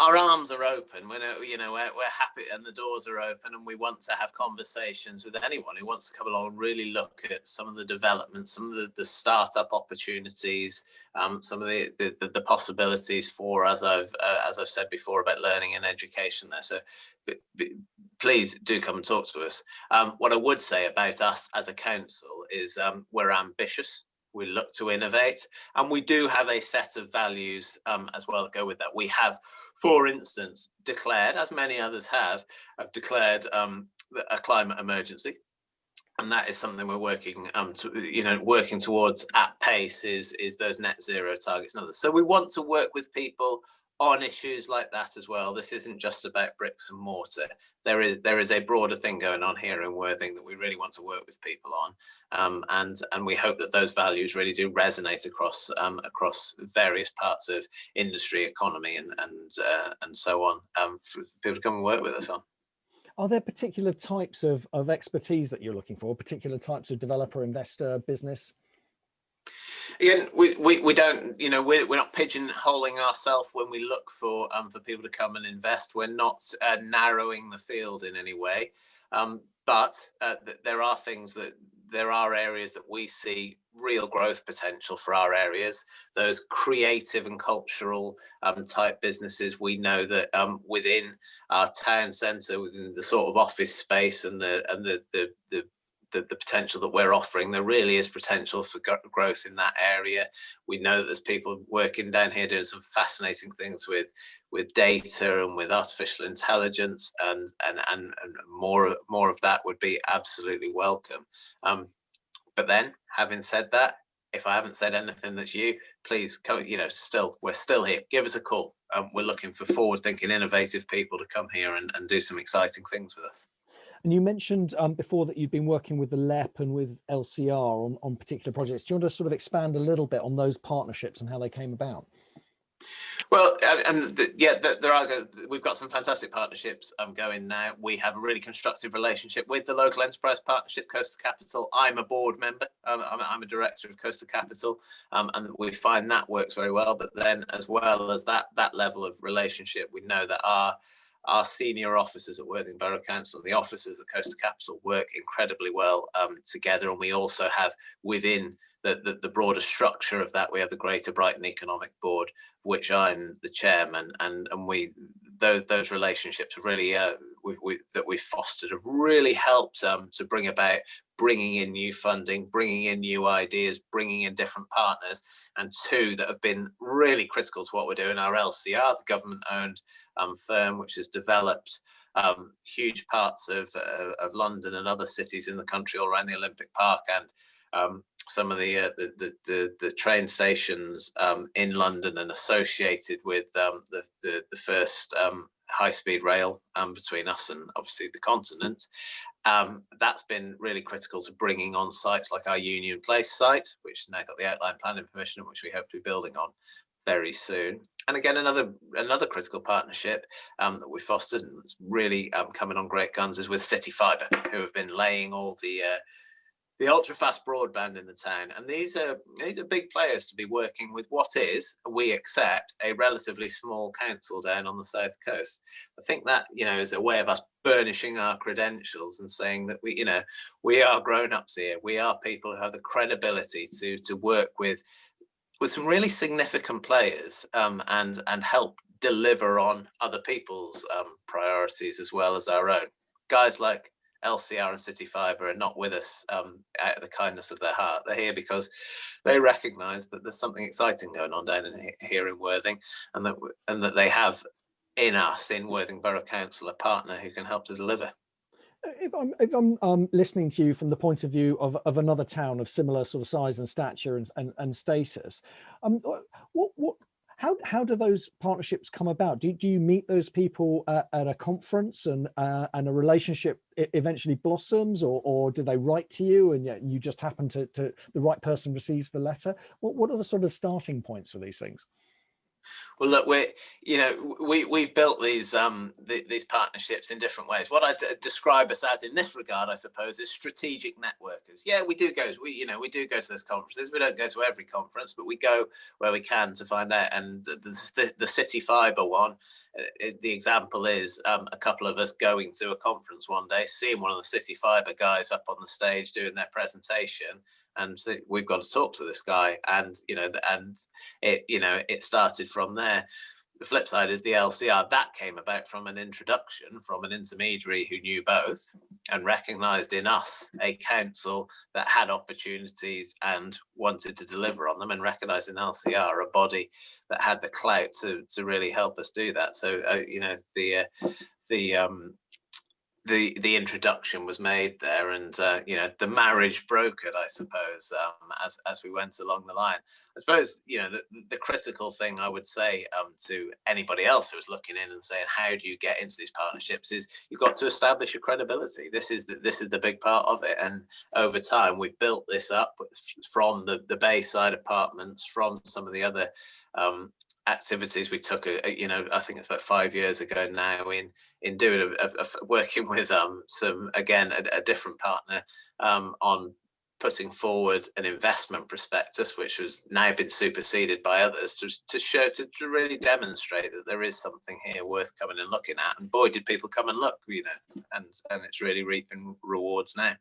our arms are open. We're happy, and the doors are open, and we want to have conversations with anyone who wants to come along and really look at some of the developments, some of the startup opportunities, some of the possibilities for, as I've said before, about learning and education there. So please do come and talk to us. What I would say about us as a council is we're ambitious. We look to innovate, and we do have a set of values as well that go with that. We have, for instance, declared, as many others have declared a climate emergency, and that is something we're working working towards at pace. Is those net zero targets and others. So we want to work with people on issues like that as well. This isn't just about bricks and mortar. There is a broader thing going on here in Worthing that we really want to work with people on, and we hope that those values really do resonate across various parts of industry, economy, and so on, for people to come and work with us on. Are there particular types of expertise that you're looking for, particular types of developer, investor, business? Again, we don't, we're not pigeonholing ourselves when we look for people to come and invest. We're not narrowing the field in any way, but there are areas that we see real growth potential for our areas. Those creative and cultural type businesses, we know that within our town centre, within the sort of office space and the potential that we're offering, there really is potential for growth in that area. We know that there's people working down here doing some fascinating things with data and with artificial intelligence, and more of that would be absolutely welcome. But then, having said that, if I haven't said anything that's you, please come. We're still here. Give us a call. We're looking for forward-thinking, innovative people to come here and do some exciting things with us. And you mentioned before that you've been working with the LEP and with LCR on particular projects. Do you want to sort of expand a little bit on those partnerships and how they came about? Well, we've got some fantastic partnerships going now. We have a really constructive relationship with the local enterprise partnership, Coastal Capital. I'm a board member. I'm a director of Coastal Capital, and we find that works very well. But then, as well as that level of relationship, we know that our senior officers at Worthing Borough Council and the officers at Coastal Capital work incredibly well together. And we also have within the broader structure of that, we have the Greater Brighton Economic Board, which I'm the chairman, and those relationships have really that we've fostered have really helped to bring about bringing in new funding, bringing in new ideas, bringing in different partners. And two that have been really critical to what we're doing, our LCR, the government-owned firm, which has developed huge parts of London and other cities in the country all around the Olympic Park, and some of the train stations in London, and associated with the first high-speed rail between us and obviously the continent. That's been really critical to bringing on sites like our Union Place site, which has now got the outline planning permission, which we hope to be building on very soon. And again, another critical partnership that we fostered, and it's really coming on great guns, is with City Fibre, who have been laying all the ultra-fast broadband in the town. And these are big players to be working with what is, we accept, a relatively small council down on the south coast. I think that, is a way of us burnishing our credentials and saying that we are grown-ups here. We are people who have the credibility to work with some really significant players and help deliver on other people's priorities as well as our own. Guys like LCR and City Fibre are not with us out of the kindness of their heart. They're here because they recognise that there's something exciting going on down here in Worthing, and that they have in us, in Worthing Borough Council, a partner who can help to deliver. If I'm listening to you from the point of view of another town of similar sort of size and stature and status, how do those partnerships come about? Do you meet those people at a conference and a relationship eventually blossoms, or do they write to you and you just happen to the right person receives the letter? What are the sort of starting points for these things? Well, look, we've built these these partnerships in different ways. What I describe us as in this regard, I suppose, is strategic networkers. Yeah, we do go to those conferences. We don't go to every conference, but we go where we can to find out. And the City Fibre one, the example is a couple of us going to a conference one day, seeing one of the City Fibre guys up on the stage doing their presentation, and so we've got to talk to this guy, and it started from there. The flip side is the LCR that came about from an introduction from an intermediary who knew both and recognised in us a council that had opportunities and wanted to deliver on them, and recognised in LCR a body that had the clout to really help us do that. So the introduction was made there, and the marriage brokered, I suppose, as we went along the line. I suppose the critical thing I would say to anybody else who was looking in and saying, how do you get into these partnerships, is you've got to establish your credibility. This is the big part of it, and over time we've built this up from the Bayside apartments, from some of the other activities we took. I think it's about 5 years ago now, in doing working with a different partner on putting forward an investment prospectus, which has now been superseded by others, to really demonstrate that there is something here worth coming and looking at. And boy, did people come and look, and it's really reaping rewards now.